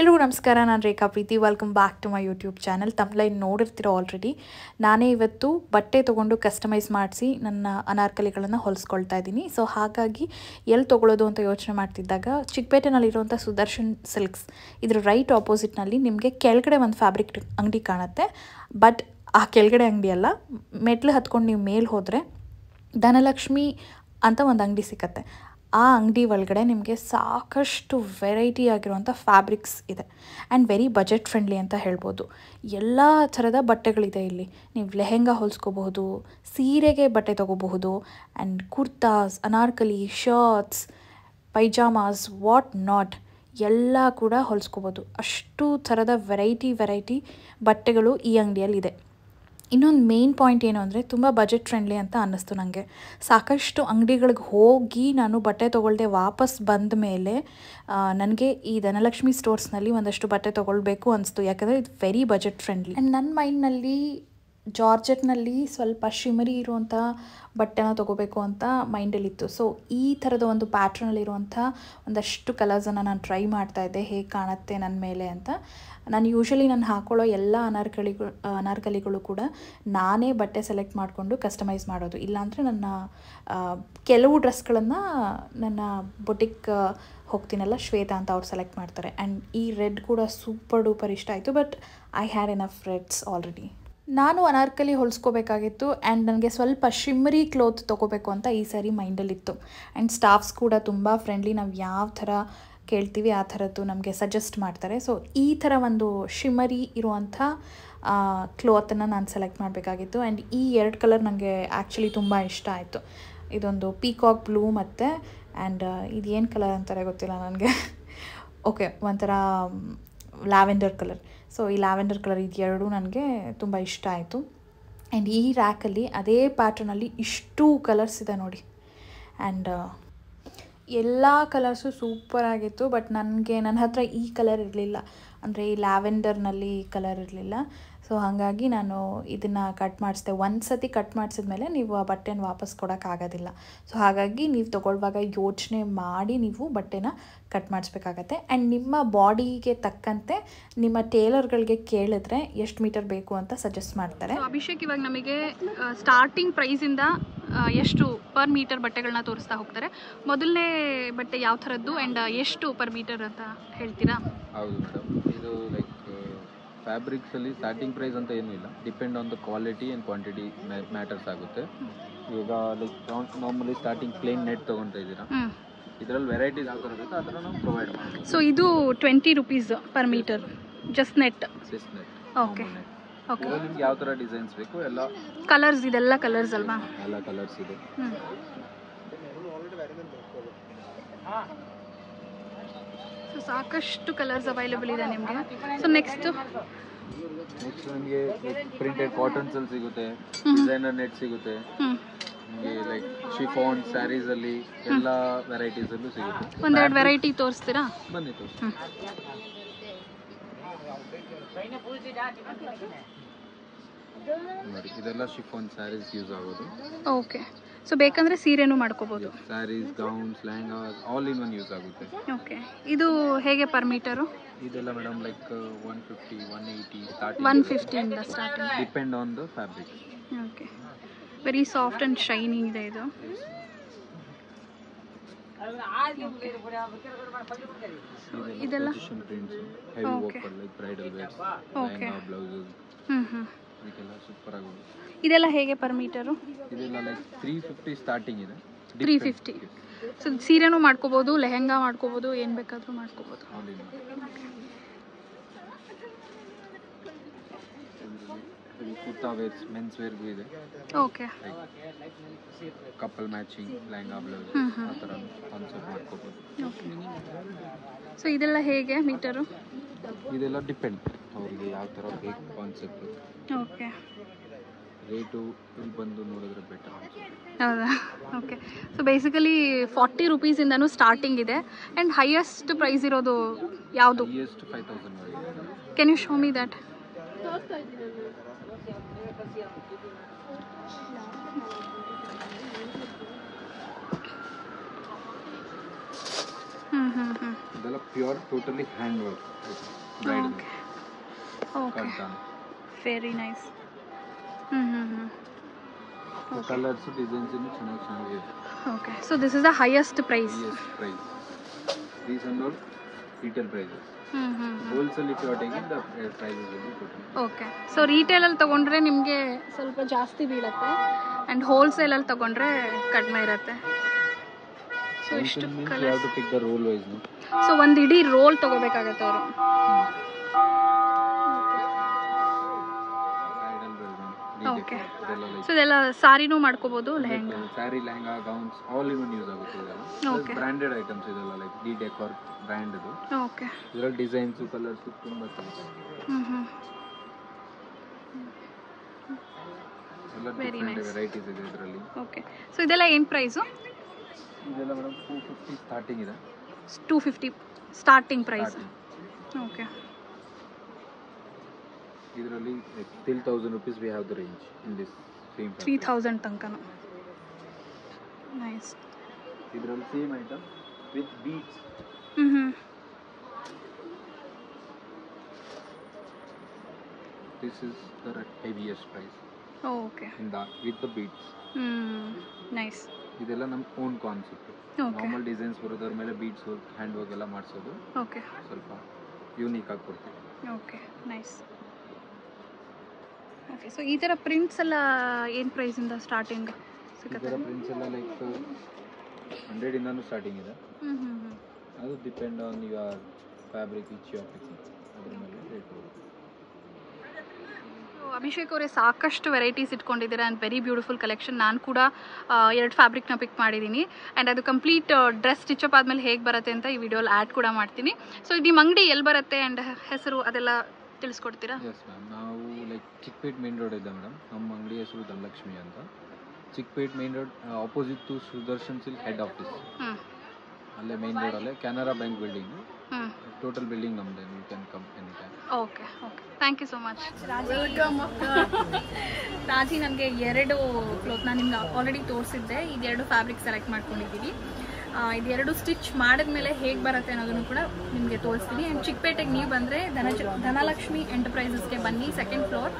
ಎಲ್ರಿಗೂ ನಮಸ್ಕಾರ. ನಾನು Rekha Preethi. Welcome back to my YouTube channel. ತಮ್ಲೈನ್ ನೋಡಿರ್ತೀರೋ ಆಲ್ರೆಡಿ. ನಾನೇ ಇವತ್ತು ಬಟ್ಟೆ ತೊಗೊಂಡು ಕಸ್ಟಮೈಸ್ ಮಾಡಿಸಿ ನನ್ನ ಅನಾರ್ಕಲಿಗಳನ್ನು ಹೊಲಿಸ್ಕೊಳ್ತಾ ಇದ್ದೀನಿ. ಸೊ ಹಾಗಾಗಿ ಎಲ್ಲಿ ತೊಗೊಳ್ಳೋದು ಅಂತ ಯೋಚನೆ ಮಾಡ್ತಿದ್ದಾಗ ಚಿಕ್ಕಪೇಟೆನಲ್ಲಿರುವಂಥ ಸುದರ್ಶನ್ ಸಿಲ್ಕ್ಸ್ ಇದ್ರ ರೈಟ್ ಆಪೋಸಿಟ್ನಲ್ಲಿ ನಿಮಗೆ ಕೆಳಗಡೆ ಒಂದು ಫ್ಯಾಬ್ರಿಕ್ ಅಂಗಡಿ ಕಾಣುತ್ತೆ. ಬಟ್ ಆ ಕೆಳಗಡೆ ಅಂಗಡಿ ಅಲ್ಲ, ಮೆಟ್ಲು ಹತ್ಕೊಂಡು ನೀವು ಮೇಲೆ ಹೋದರೆ ಧನಲಕ್ಷ್ಮಿ ಅಂತ ಒಂದು ಅಂಗಡಿ ಸಿಕ್ಕತ್ತೆ. ಆ ಅಂಗಡಿ ಒಳಗಡೆ ನಿಮಗೆ ಸಾಕಷ್ಟು ವೆರೈಟಿ ಆಗಿರುವಂಥ ಫ್ಯಾಬ್ರಿಕ್ಸ್ ಇದೆ ಆ್ಯಂಡ್ ವೆರಿ ಬಜೆಟ್ ಫ್ರೆಂಡ್ಲಿ ಅಂತ ಹೇಳ್ಬೋದು. ಎಲ್ಲ ಥರದ ಬಟ್ಟೆಗಳಿದೆ ಇಲ್ಲಿ. ನೀವು ಲೆಹೆಂಗಾ ಹೊಲಿಸ್ಕೋಬಹುದು, ಸೀರೆಗೆ ಬಟ್ಟೆ ತೊಗೋಬಹುದು, and kurtas, Anarkali, shirts, ಪೈಜಾಮಾಸ್, what not ಎಲ್ಲ ಕೂಡ ಹೊಲಿಸ್ಕೋಬೋದು. ಅಷ್ಟು ಥರದ ವೆರೈಟಿ ಬಟ್ಟೆಗಳು ಈ ಅಂಗಡಿಯಲ್ಲಿದೆ. ಇನ್ನೊಂದು ಮೇನ್ ಪಾಯಿಂಟ್ ಏನು ಅಂದರೆ ತುಂಬ ಬಜೆಟ್ ಫ್ರೆಂಡ್ಲಿ ಅಂತ ಅನ್ನಿಸ್ತು ನನಗೆ. ಸಾಕಷ್ಟು ಅಂಗಡಿಗಳಿಗೆ ಹೋಗಿ ನಾನು ಬಟ್ಟೆ ತೊಗೊಳ್ದೆ ವಾಪಸ್ ಬಂದ ಮೇಲೆ ನನಗೆ ಈ ಧನಲಕ್ಷ್ಮಿ ಸ್ಟೋರ್ಸ್ನಲ್ಲಿ ಒಂದಷ್ಟು ಬಟ್ಟೆ ತೊಗೊಳ್ಬೇಕು ಅನಿಸ್ತು. ಯಾಕಂದರೆ ಇದು ವೆರಿ ಬಜೆಟ್ ಫ್ರೆಂಡ್ಲಿ. ಆ್ಯಂಡ್ ನನ್ನ ಮೈಂಡ್ನಲ್ಲಿ ಜಾರ್ಜೆಟ್ನಲ್ಲಿ ಸ್ವಲ್ಪ ಶಿಮರಿ ಇರುವಂಥ ಬಟ್ಟೆನ ತೊಗೋಬೇಕು ಅಂತ ಮೈಂಡಲ್ಲಿತ್ತು. ಸೊ ಈ ಥರದ ಒಂದು ಪ್ಯಾಟ್ರನಲ್ಲಿರುವಂಥ ಒಂದಷ್ಟು ಕಲರ್ಸನ್ನು ನಾನು ಟ್ರೈ ಮಾಡ್ತಾಯಿದ್ದೆ, ಹೇಗೆ ಕಾಣುತ್ತೆ ನನ್ನ ಮೇಲೆ ಅಂತ. ನಾನು ಯೂಶ್ವಲಿ ನಾನು ಹಾಕ್ಕೊಳ್ಳೋ ಎಲ್ಲ ಅನಾರ್ಕಲಿಗಳು ಕೂಡ ನಾನೇ ಬಟ್ಟೆ ಸೆಲೆಕ್ಟ್ ಮಾಡಿಕೊಂಡು ಕಸ್ಟಮೈಸ್ ಮಾಡೋದು. ಇಲ್ಲಾಂದರೆ ನನ್ನ ಕೆಲವು ಡ್ರೆಸ್ಗಳನ್ನು ನನ್ನ ಬೊಟಿಕ್ ಹೋಗ್ತೀನಲ್ಲ, ಶ್ವೇತಾ ಅಂತ ಅವ್ರು ಸೆಲೆಕ್ಟ್ ಮಾಡ್ತಾರೆ. ಆ್ಯಂಡ್ ಈ ರೆಡ್ ಕೂಡ ಸೂಪರ್ ಡೂಪರ್ ಇಷ್ಟ ಆಯಿತು. But I had enough ರೆಡ್ಸ್ already. ನಾನು ಅನಾರ್ಕಲಿ ಹೊಲಿಸ್ಕೋಬೇಕಾಗಿತ್ತು ಆ್ಯಂಡ್ ನನಗೆ ಸ್ವಲ್ಪ ಶಿಮ್ಮರಿ ಕ್ಲೋತ್ ತೊಗೋಬೇಕು ಅಂತ ಈ ಸಾರಿ ಮೈಂಡಲ್ಲಿತ್ತು. ಆ್ಯಂಡ್ ಸ್ಟಾಫ್ಸ್ ಕೂಡ ತುಂಬ ಫ್ರೆಂಡ್ಲಿ. ನಾವು ಯಾವ ಥರ ಕೇಳ್ತೀವಿ ಆ ಥರದ್ದು ನಮಗೆ ಸಜೆಸ್ಟ್ ಮಾಡ್ತಾರೆ. ಸೊ ಈ ಥರ ಒಂದು ಶಿಮ್ಮರಿ ಇರುವಂಥ ಕ್ಲೋತನ್ನು ನಾನು ಸೆಲೆಕ್ಟ್ ಮಾಡಬೇಕಾಗಿತ್ತು. ಆ್ಯಂಡ್ ಈ ಎರಡು ಕಲರ್ ನನಗೆ ಆ್ಯಕ್ಚುಲಿ ತುಂಬ ಇಷ್ಟ ಆಯಿತು. ಇದೊಂದು ಪೀಕಾಕ್ ಬ್ಲೂ ಮತ್ತು ಆ್ಯಂಡ್ ಇದೇನು ಕಲರ್ ಅಂತಾರೆ ಗೊತ್ತಿಲ್ಲ ನನಗೆ. ಓಕೆ, ಒಂಥರ ಲ್ಯಾವೆಂಡರ್ ಕಲರ್. ಸೊ ಈ ಲ್ಯಾವೆಂಡರ್ ಕಲರ್ ಇದೆರಡು ನನಗೆ ತುಂಬ ಇಷ್ಟ ಆಯಿತು. ಆ್ಯಂಡ್ ಈ ರ್ಯಾಕಲ್ಲಿ ಅದೇ ಪ್ಯಾಟ್ರನಲ್ಲಿ ಇಷ್ಟು ಕಲರ್ಸ್ ಇದೆ ನೋಡಿ. ಆ್ಯಂಡ್ ಎಲ್ಲ ಕಲರ್ಸು ಸೂಪರಾಗಿತ್ತು. ಬಟ್ ನನ್ನ ಹತ್ರ ಈ ಕಲರ್ ಇರಲಿಲ್ಲ, ಅಂದರೆ ಈ ಲ್ಯಾವೆಂಡರ್ನಲ್ಲಿ ಕಲರ್ ಇರಲಿಲ್ಲ. ಸೊ ಹಾಗಾಗಿ ನಾನು ಇದನ್ನು ಕಟ್ ಮಾಡಿಸಿದೆ. ಒಂದು ಸತಿ ಕಟ್ ಮಾಡಿಸಿದ್ಮೇಲೆ ನೀವು ಆ ಬಟ್ಟೆನ ವಾಪಸ್ ಕೊಡೋಕ್ಕಾಗೋದಿಲ್ಲ. ಸೊ ಹಾಗಾಗಿ ನೀವು ತೊಗೊಳ್ಳುವಾಗ ಯೋಚನೆ ಮಾಡಿ ನೀವು ಬಟ್ಟೆನ ಕಟ್ ಮಾಡಿಸ್ಬೇಕಾಗತ್ತೆ. ಆ್ಯಂಡ್ ನಿಮ್ಮ ಬಾಡಿಗೆ ತಕ್ಕಂತೆ ನಿಮ್ಮ ಟೇಲರ್ಗಳಿಗೆ ಕೇಳಿದ್ರೆ ಎಷ್ಟು ಮೀಟರ್ ಬೇಕು ಅಂತ ಸಜೆಸ್ಟ್ ಮಾಡ್ತಾರೆ. ಅಭಿಷೇಕ್ ಇವಾಗ ನಮಗೆ ಸ್ಟಾರ್ಟಿಂಗ್ ಪ್ರೈಸಿಂದ ಎಷ್ಟು ಪರ್ ಮೀಟರ್ ಬಟ್ಟೆಗಳನ್ನ ತೋರಿಸ್ತಾ ಹೋಗ್ತಾರೆ. ಮೊದಲನೇ ಬಟ್ಟೆ ಯಾವ ಥರದ್ದು ಆ್ಯಂಡ್ ಎಷ್ಟು ಪರ್ ಮೀಟರ್ ಅಂತ ಹೇಳ್ತೀರಾ? ಹೌದು ಮೇಡಮ್, ಇದು ಲೈಕ್ ಫ್ಯಾಬ್ರಿಕ್ಸಲ್ಲಿ ಸ್ಟಾರ್ಟಿಂಗ್ ಪ್ರೈಸ್ ಅಂತ ಏನೂ ಇಲ್ಲ. Depend on the quality and quantity matters ಆಗುತ್ತೆ. ಇವಾಗ like normally starting plain net ತೊಗೊಳ್ತಾ ಇದ್ದೀರಾ, ಇದರಲ್ಲಿ ವೆರೈಟೀಸ್ ಯಾವ ಥರ ಇರುತ್ತೆ ಆ ಥರ ನಾವು ಪ್ರೊವೈಡ್ ಮಾಡ್ತೀವಿ. ಸೊ ಇದು 20 rupees per metre, just net. Okay okay. ನಿಮ್ಗೆ ಯಾವ ಥರ ಡಿಸೈನ್ಸ್ ಬೇಕು ಎಲ್ಲ ಕಲರ್ಸ್, ಇದೆಲ್ಲ ಕಲರ್ಸ್ ಅಲ್ವಾ? ಎಲ್ಲ ಕಲರ್ಸ್ ಇದೆ. ಸೊ ಸಾಕಷ್ಟು ಕಲರ್ಸ್ ಅವೈಲೇಬಲ್ ಇದೆ ನಿಮಗೆ. ಸೊ ನೆಕ್ಸ್ಟ್ ನಮಗೆ ಪ್ರಿಂಟೆಡ್ ಕಾಟನ್ಸಲ್ಲಿ ಸಿಗುತ್ತೆ, ಡಿಸೈನರ್ ನೆಟ್ ಸಿಗುತ್ತೆ, ನಿಮಗೆ ಲೈಕ್ ಶಿಫಾನ್ ಸ್ಯಾರೀಸಲ್ಲಿ ಎಲ್ಲ ವೆರೈಟೀಸಲ್ಲೂ ಸಿಗುತ್ತೆ. ಒಂದೆರಡು ವೆರೈಟಿ ತೋರಿಸ್ತೀರಾ? ಬನ್ನಿ ತೋರಿಸಿ. ನೋಡಿ, ಇದೆಲ್ಲ ಶಿಫಾನ್ ಸ್ಯಾರೀಸ್ ಯೂಸ್ ಆಗೋದು. ಓಕೆ. ಸೊ ಬೇಕಂದ್ರೆ ಸೀರೆನೂ ಮಾಡ್ಕೋಬಹುದು. Saris, gowns, lehengas all in one use ಆಗುತ್ತೆ. ಓಕೆ. ಇದು ಹೇಗೆ ಪರ್ ಮೀಟರು? ಇದೆಲ್ಲ ಮೇಡಮ್ ಲೈಕ್ 150, 180 ಸ್ಟಾರ್ಟಿಂಗ್. 150 ಇಂದ starting. Depend on the fabric. Okay. Very soft and shining ಇದೆ ಇದು. ಇದೆಲ್ಲ prints, heavy work like bridal wears, lehenga, blouses, ಇದೆಲ್ಲ ಸೂಪರ್ ಆಗಿದೆ. ಇದೆಲ್ಲ ಹೇಗೆ ಪರ್ ಮೀಟರು? ಇದೆಲ್ಲ ಲೈಕ್ 350 ಸ್ಟಾರ್ಟಿಂಗ್ ಇದೆ. 350. ಸೊ ಸೀರೆನೂ ಮಾಡ್ಕೋಬೋದು, ಲೆಹಂಗಾ ಮಾಡ್ಕೋಬೋದು, ಏನು ಬೇಕಾದರೂ ಮಾಡ್ಕೋಬೋದು. ಕುರ್ತಾ ವೇರ್ಸ್, ಮೆನ್ಸ್ ವೇರ್ಗೂ ಇದೆ. Okay. Couple matching lehenga, blouse ಆ ಥರ ಕಾನ್ಸೆಪ್ಟ್ ಮಾಡ್ಕೋಬೋದು. ಸೊ ಇದೆಲ್ಲ ಹೇಗೆ ಮೀಟರು? ಇದೆಲ್ಲ ಡಿಪೆಂಡ್ ಅವರಿಗೆ ಯಾವ ಥರ ಬೇಕು ಕಾನ್ಸೆಪ್ಟ್. ಓಕೆ. ರೇಟು ಇಲ್ಲಿ ಬಂದು ನೋಡಿದ್ರೆ ಬೆಟರ್ ಅನ್ಸುತ್ತೆ. ಹೌದಾ? ಓಕೆ. ಸೊ ಬೇಸಿಕಲಿ 40 ರೂಪೀಸಿಂದನೂ ಸ್ಟಾರ್ಟಿಂಗ್ ಇದೆ. ಆ್ಯಂಡ್ ಹೈಯೆಸ್ಟ್ ಪ್ರೈಸ್ ಇರೋದು ಯಾವುದು? ಹೈಯೆಸ್ಟ್ 5000 ವರೆಗೆ. Can you show me that? ಇದೆಲ್ಲ pure totally hand work bride okay very nice colours designs ಇನ್ನು ಚೆನ್ನಾಗಿದೆ. Okay so this is the highest price. These are all retail prices. Wholesale if you are taking the prices will be totally. Okay so ರೀಟೇಲಲ್ಲಿ ತೊಗೊಂಡ್ರೆ ನಿಮಗೆ ಸ್ವಲ್ಪ ಜಾಸ್ತಿ ಬೀಳುತ್ತೆ and ಹೋಲ್ಸೇಲಲ್ಲಿ ತೊಗೊಂಡ್ರೆ ಕಡಿಮೆ ಇರುತ್ತೆ. ಸೊ ಇಷ್ಟು you have to pick the roll wise. So ಒಂದು ಇಡೀ ರೋಲ್ ತೊಗೋಬೇಕಾಗತ್ತೆ ಅವರು. ಓಕೆ ಸೊ ಇದೆಲ್ಲ ಸಾರಿನೂ ಮಾಡ್ಕೋಬಹುದು, lehenga, sari, lehenga, gowns all in use ಆಗುತ್ತೆ ಇದೆಲ್ಲ. ಓಕೆ ಬ್ರಾಂಡೆಡ್ ಐಟಮ್ಸ್ ಇದೆಲ್ಲ ಲೈಕ್ ಡಿ ಡೆಕೋರ್ ಬ್ರ್ಯಾಂಡ್ ಇದು. ಓಕೆ ಇದರಲ್ಲಿ ಡಿಸೈನ್ಸ್ ಕಲರ್ಸ್ ತುಂಬಾ ಚೆನ್ನಾಗಿದೆ. ಎಲ್ಲ ಡಿಫರೆಂಟ್ ವೆರೈಟೀಸ್ ಇದೆ ಇದರಲ್ಲಿ. ಓಕೆ ಸೊ ಇದೆಲ್ಲ ಏನು ಪ್ರೈಸು? ಇದೆಲ್ಲ ಮೇಡಮ್ 250 ಸ್ಟಾರ್ಟಿಂಗ್ ಇದೆ. 250 ಸ್ಟಾರ್ಟಿಂಗ್ ಪ್ರೈಸ್. ಓಕೆ ಇದರಲ್ಲಿ till 1000 rupees we have the range in this same 3000 ತನಕನೂ. ನೈಸ್. ಇದರಲ್ಲಿ same item with beads. This is the heaviest price. Okay in the with the beads. Nice. ಇದೆಲ್ಲ ನಮ್ಮ own concept. Normal designs ಬರೋದ್ರ ಮೇಲೆ beads work, hand work ಎಲ್ಲ ಮಾಡಿಸೋದು. Okay ಸ್ವಲ್ಪ unique ಆಗಿ ಕೊಡ್ತೀವಿ. Okay nice. ಓಕೆ ಸೊ ಈ ಥರ ಪ್ರಿಂಟ್ಸ್ ಎಲ್ಲ ಏನು ಪ್ರೈಸಿಂದ ಸ್ಟಾರ್ಟಿಂಗ್ ಸಿಗುತ್ತೆ? ಇದರ ಪ್ರಿಂಟ್ಸ್ ಎಲ್ಲ ಲೈಕ್ 100 ಇಂದನೂ ಸ್ಟಾರ್ಟಿಂಗ್ ಇದೆ. ಅದು depend on your fabric which you are picking, ಅದ್ರ ಮೇಲೆ ರೇಟ್ ಬರುತ್ತೆ. ಅಭಿಷೇಕ್ ಅವರೇ ಸಾಕಷ್ಟು ವೆರೈಟೀಸ್ ಇಟ್ಕೊಂಡಿದ್ದೀರಾ ಆ್ಯಂಡ್ ವೆರಿ ಬ್ಯೂಟಿಫುಲ್ ಕಲೆಕ್ಷನ್. ನಾನು ಕೂಡ 2 ಫ್ಯಾಬ್ರಿಕ್ನ ಪಿಕ್ ಮಾಡಿದ್ದೀನಿ ಆ್ಯಂಡ್ ಅದು ಕಂಪ್ಲೀಟ್ ಡ್ರೆಸ್ ಸ್ಟಿಚಪ್ ಆದಮೇಲೆ ಹೇಗೆ ಬರುತ್ತೆ ಅಂತ ಈ ವಿಡಿಯೋಲಿ ಆ್ಯಡ್ ಕೂಡ ಮಾಡ್ತೀನಿ. ಸೊ ನಿಮ್ಮ ಅಂಗಡಿ ಎಲ್ಲಿ ಬರುತ್ತೆ ಆ್ಯಂಡ್ ಹೆಸರು ಅದೆಲ್ಲ ತಿಳಿಸ್ಕೊಡ್ತೀರಾ? ಎಸ್ ಮ್ಯಾಮ್, ನಾವು ಲೈಕ್ ಚಿಕ್ಕಪೇಟ್ ಮೇನ್ ರೋಡ್ ಇದೆ ಮೇಡಮ್. ನಮ್ಮ ಅಂಗಡಿ ಹೆಸರು ಧನಲಕ್ಷ್ಮಿ ಅಂತ. Chickpet main road opposite to Sudarshan silk head office, ಅಲ್ಲೇ ಮೇನ್ ರೋಡಲ್ಲೇ Canara bank building. Total building ನಮ್ಮದೇ. You can come any time. Okay okay thank you so much. Raji ನನಗೆ 2 ಕ್ಲೋತ್ನ ನಿಮ್ಗೆ ಆಲ್ರೆಡಿ ತೋರಿಸಿದ್ದೆ. ಇದು 2 ಫ್ಯಾಬ್ರಿಕ್ ಸೆಲೆಕ್ಟ್ ಮಾಡ್ಕೊಂಡಿದ್ದೀವಿ. ಇದು 2 ಸ್ಟಿಚ್ ಮಾಡಿದ್ಮೇಲೆ ಹೇಗೆ ಬರುತ್ತೆ ಅನ್ನೋದನ್ನು ಕೂಡ ನಿಮಗೆ ತೋರಿಸ್ತೀನಿ. ಆ್ಯಂಡ್ ಚಿಕ್ಕಪೇಟೆಗೆ ನೀವು ಬಂದರೆ ಧನಲಕ್ಷ್ಮಿ ಎಂಟರ್ಪ್ರೈಸಸ್ಗೆ ಬನ್ನಿ. 2nd ಫ್ಲೋರ್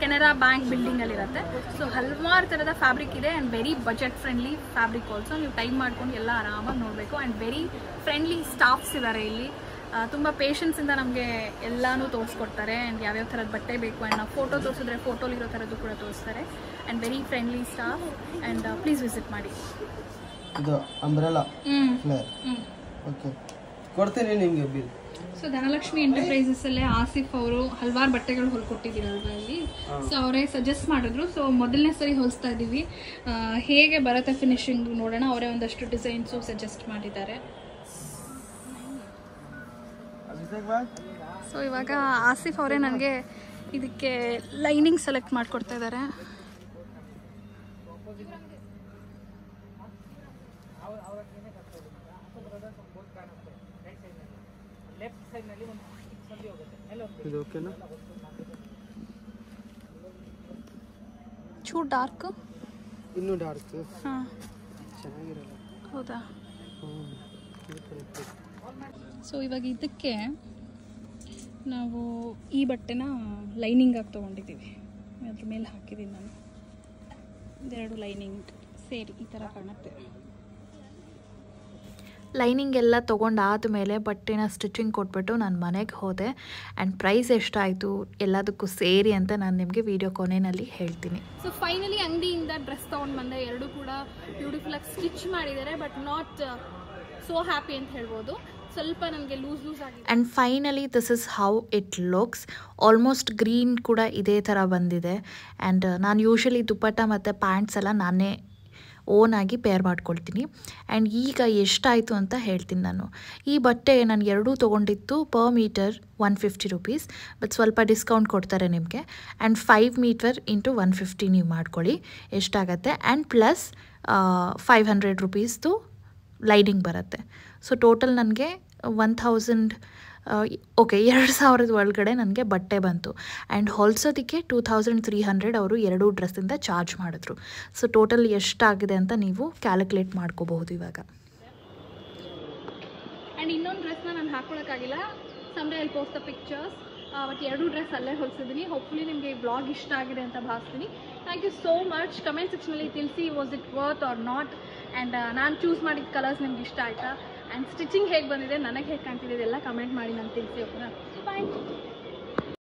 ಕೆನರಾ ಬ್ಯಾಂಕ್ ಬಿಲ್ಡಿಂಗಲ್ಲಿರುತ್ತೆ. ಸೊ ಹಲವಾರು ಥರದ ಫ್ಯಾಬ್ರಿಕ್ ಇದೆ and very budget friendly fabric also. ನೀವು ಟೈಮ್ ಮಾಡ್ಕೊಂಡು ಎಲ್ಲ ಆರಾಮಾಗಿ ನೋಡಬೇಕು. ಆ್ಯಂಡ್ ವೆರಿ ಫ್ರೆಂಡ್ಲಿ ಸ್ಟಾಫ್ಸ್ ಇದ್ದಾರೆ ಇಲ್ಲಿ. ತುಂಬ ಪೇಷನ್ಸಿಂದ ನಮಗೆ ಎಲ್ಲನೂ ತೋರಿಸ್ಕೊಡ್ತಾರೆ. ಆ್ಯಂಡ್ ಯಾವ್ಯಾವ ಥರದ ಬಟ್ಟೆ ಬೇಕು ಆ್ಯಂಡ್ ನಾವು ಫೋಟೋ ತೋರಿಸಿದ್ರೆ ಫೋಟೋಲಿರೋ ಥರದ್ದು ಕೂಡ ತೋರಿಸ್ತಾರೆ. And very friendly staff. And please visit ಮಾಡಿ. ಇದು ಅಂಬ್ರೆಲಾ ಫ್ಲೇರ್. ಓಕೆ ಕೊಡ್ತೀನಿ ನಿಮಗೆ ಬಿಲ್. ಸೊ ಧನಲಕ್ಷ್ಮಿ ಎಂಟರ್ಪ್ರೈಸಸ್ಸಲ್ಲೇ ಆಸಿಫ್ ಅವರು ಹಲವಾರು ಬಟ್ಟೆಗಳು ಹೊಲ್ಕೊಟ್ಟಿದ್ದೀರಲ್ವ ಇಲ್ಲಿ. ಸೊ ಅವರೇ ಸಜೆಸ್ಟ್ ಮಾಡಿದ್ರು. ಸೊ ಮೊದಲನೇ ಸರಿ ಹೊಲಿಸ್ತಾ ಇದ್ದೀವಿ, ಹೇಗೆ ಬರುತ್ತೆ ಫಿನಿಶಿಂಗ್ ನೋಡೋಣ. ಅವರೇ ಒಂದಷ್ಟು ಡಿಸೈನ್ಸು ಸಜೆಸ್ಟ್ ಮಾಡಿದ್ದಾರೆ. ಸೊ ಇವಾಗ ಆಸಿಫ್ ಅವರೇ ನನಗೆ ಇದಕ್ಕೆ ಲೈನಿಂಗ್ ಸೆಲೆಕ್ಟ್ ಮಾಡಿಕೊಡ್ತಾ ಇದ್ದಾರೆ. ಇದು ಓಕೆನಾ? ಚೂರು ಡಾರ್ಕ್, ಇನ್ನೂ ಡಾರ್ಕ್. ಹಾಂ ಚೆನ್ನಾಗಿರಲ್ಲ. ಹೌದಾ? ಸೊ ಇವಾಗ ಇದಕ್ಕೆ ನಾವು ಈ ಬಟ್ಟೆನ ಲೈನಿಂಗ್ ಆಗಿ ತೊಗೊಂಡಿದ್ದೀವಿ. ಅದ್ರ ಮೇಲೆ ಹಾಕಿದ್ದೀನಿ ನಾನು. 2 ಲೈನಿಂಗ್ ಸೇರಿ ಈ ಥರ ಕಾಣುತ್ತೆ. ಲೈನಿಂಗ್ ಎಲ್ಲ ತೊಗೊಂಡಾದಮೇಲೆ ಬಟ್ಟೆನ ಸ್ಟಿಚಿಂಗ್ ಕೊಟ್ಬಿಟ್ಟು ನಾನು ಮನೆಗೆ ಹೋದೆ. ಆ್ಯಂಡ್ ಪ್ರೈಸ್ ಎಷ್ಟಾಯಿತು ಎಲ್ಲದಕ್ಕೂ ಸೇರಿ ಅಂತ ನಾನು ನಿಮಗೆ ವಿಡಿಯೋ ಕೊನೆಯಲ್ಲಿ ಹೇಳ್ತೀನಿ. ಸೊ ಫೈನಲಿ ಅಂಗಡಿಯಿಂದ ಡ್ರೆಸ್ ತೊಗೊಂಡು ಬಂದೆ. 2 ಕೂಡ ಬ್ಯೂಟಿಫುಲ್ಲಾಗಿ ಸ್ಟಿಚ್ ಮಾಡಿದ್ದಾರೆ, ಬಟ್ ನಾಟ್ ಸೋ ಹ್ಯಾಪಿ ಅಂತ ಹೇಳ್ಬೋದು. ಸ್ವಲ್ಪ ನನಗೆ ಲೂಸ್ ಆಗಿದೆ. And finally this is how it looks. Almost green ಕೂಡ ಇದೇ ಥರ ಬಂದಿದೆ. ಆ್ಯಂಡ್ ನಾನು ಯೂಶ್ವಲಿ ದುಪ್ಪಟ್ಟ ಮತ್ತು ಪ್ಯಾಂಟ್ಸ್ ಎಲ್ಲ ನಾನೇ ಓನಾಗಿ ಪೇರ್ ಮಾಡ್ಕೊಳ್ತೀನಿ. ಆ್ಯಂಡ್ ಈಗ ಎಷ್ಟಾಯಿತು ಅಂತ ಹೇಳ್ತೀನಿ ನಾನು. ಈ ಬಟ್ಟೆ ನಾನು 2 ತೊಗೊಂಡಿತ್ತು ಪರ್ ಮೀಟರ್ 150 rupees, ಬಟ್ ಸ್ವಲ್ಪ ಡಿಸ್ಕೌಂಟ್ ಕೊಡ್ತಾರೆ ನಿಮಗೆ. ಆ್ಯಂಡ್ 5 ಮೀಟರ್ ಇಂಟು 150 ನೀವು ಮಾಡ್ಕೊಳ್ಳಿ ಎಷ್ಟಾಗತ್ತೆ. ಆ್ಯಂಡ್ ಪ್ಲಸ್ 500 rupeesದು ಲೈನಿಂಗ್ ಬರುತ್ತೆ. ಸೊ ಟೋಟಲ್ ನನಗೆ 1000 ಓಕೆ 2000 ಒಳಗಡೆ ನನಗೆ ಬಟ್ಟೆ ಬಂತು. ಆ್ಯಂಡ್ ಹೊಲ್ಸೋದಕ್ಕೆ 2300 ಅವರು 2 ಡ್ರೆಸ್ಸಿಂದ ಚಾರ್ಜ್ ಮಾಡಿದ್ರು. ಸೊ ಟೋಟಲ್ ಎಷ್ಟಾಗಿದೆ ಅಂತ ನೀವು ಕ್ಯಾಲ್ಕುಲೇಟ್ ಮಾಡ್ಕೋಬಹುದು ಇವಾಗ. ಆ್ಯಂಡ್ ಇನ್ನೊಂದು ಡ್ರೆಸ್ನ ನಾನು ಹಾಕ್ಕೊಳಕ್ಕಾಗಿಲ್ಲ. Someday I post the pictures. But 2 dress ಅಲ್ಲೇ ಹೊಲಿಸಿದ್ದೀನಿ. ಹೋಪ್ಫುಲಿ ನಿಮಗೆ ಈ ವ್ಲಾಗ್ ಇಷ್ಟ ಆಗಿದೆ ಅಂತ ಭಾವಿಸ್ತೀನಿ. Thank you so much. Comment ಸೆಕ್ಷನಲ್ಲಿ ತಿಳಿಸಿ was it worth or not. And ನಾನು ಚೂಸ್ ಮಾಡಿದ ಕಲರ್ಸ್ ನಿಮ್ಗೆ ಇಷ್ಟ ಆಯಿತಾ, ಆ್ಯಂಡ್ ಸ್ಟಿಚಿಂಗ್ ಹೇಗೆ ಬಂದಿದೆ, ನನಗೆ ಹೇಗೆ ಕಾಣ್ತಿದೆ, ಇದೆಲ್ಲ ಕಮೆಂಟ್ ಮಾಡಿ ನಾನು ತಿಳಿಸಿ. ಓಕೆನಾ? ಬಾಯ್.